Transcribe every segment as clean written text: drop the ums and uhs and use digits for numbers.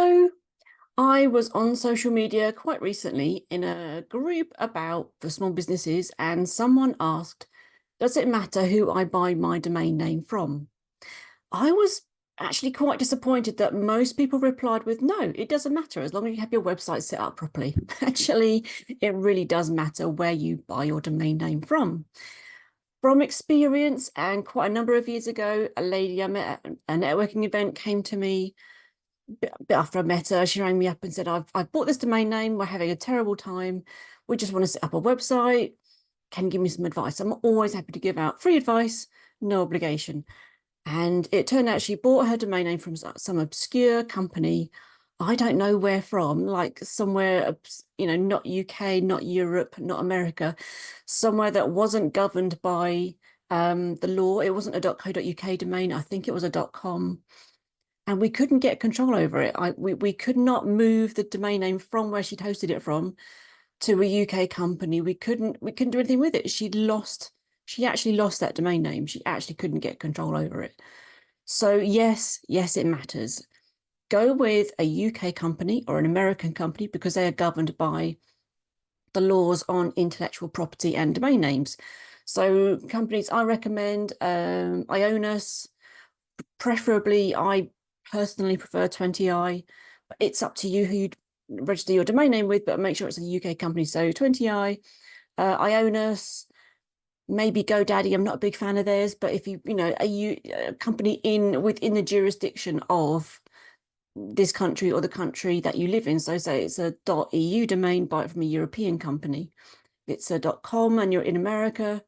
Hello. I was on social media quite recently in a group about the small businesses, and someone asked, does it matter who I buy my domain name from? I was actually quite disappointed that most people replied with, no, it doesn't matter as long as you have your website set up properly. Actually, it really does matter where you buy your domain name from. From experience, and quite a number of years ago, a lady I met at a networking event came to me bit after I met her. She rang me up and said, I've bought this domain name. We're having a terrible time. We just want to set up a website. Can you give me some advice? I'm always happy to give out free advice, no obligation. And it turned out she bought her domain name from some obscure company. I don't know where from, like somewhere, not UK, not Europe, not America, somewhere that wasn't governed by the law. It wasn't a .co.uk domain. I think it was a .com. And we couldn't get control over it. We could not move the domain name from where she'd hosted it from to a UK company. We couldn't do anything with it. She actually lost that domain name. She actually couldn't get control over it. So yes, it matters. Go with a UK company or an American company because they are governed by the laws on intellectual property and domain names. So companies I recommend, Ionis, preferably I personally prefer 20i. It's up to you who you register your domain name with, but make sure it's a UK company. So 20i, Ionis, maybe GoDaddy. I'm not a big fan of theirs, but if a company within the jurisdiction of this country or the country that you live in. So say it's a .eu domain, buy it from a European company. If it's a .com and you're in America,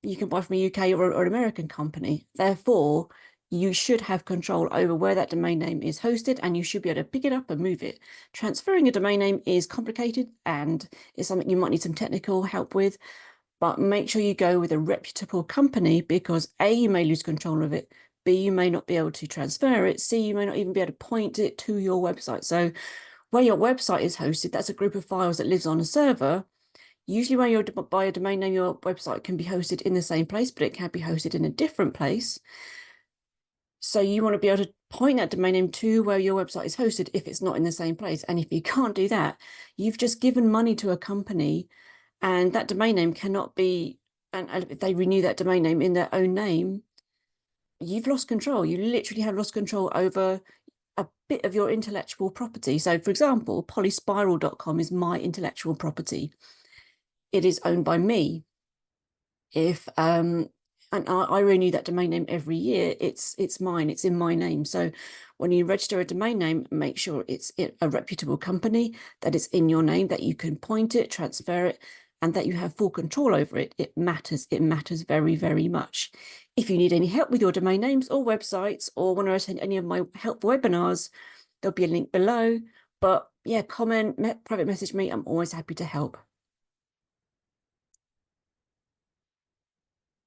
you can buy from a UK or an American company. Therefore, you should have control over where that domain name is hosted, and you should be able to pick it up and move it. Transferring a domain name is complicated and is something you might need some technical help with, but make sure you go with a reputable company because A, you may lose control of it, B, you may not be able to transfer it, C, you may not even be able to point it to your website. So where your website is hosted, that's a group of files that lives on a server. Usually when you buy a domain name, your website can be hosted in the same place, but it can be hosted in a different place. So you want to be able to point that domain name to where your website is hosted if it's not in the same place. And if you can't do that, you've just given money to a company and that domain name cannot be, and if they renew that domain name in their own name, you've lost control. You literally have lost control over a bit of your intellectual property. So for example, polyspiral.com is my intellectual property. It is owned by me. If and I renew that domain name every year, it's mine, it's in my name. So when you register a domain name, make sure it's a reputable company, that it's in your name, that you can point it, transfer it, and that you have full control over it. It matters very, very much. If you need any help with your domain names or websites, or want to attend any of my helpful webinars, there'll be a link below. But yeah, comment, private message me. I'm always happy to help.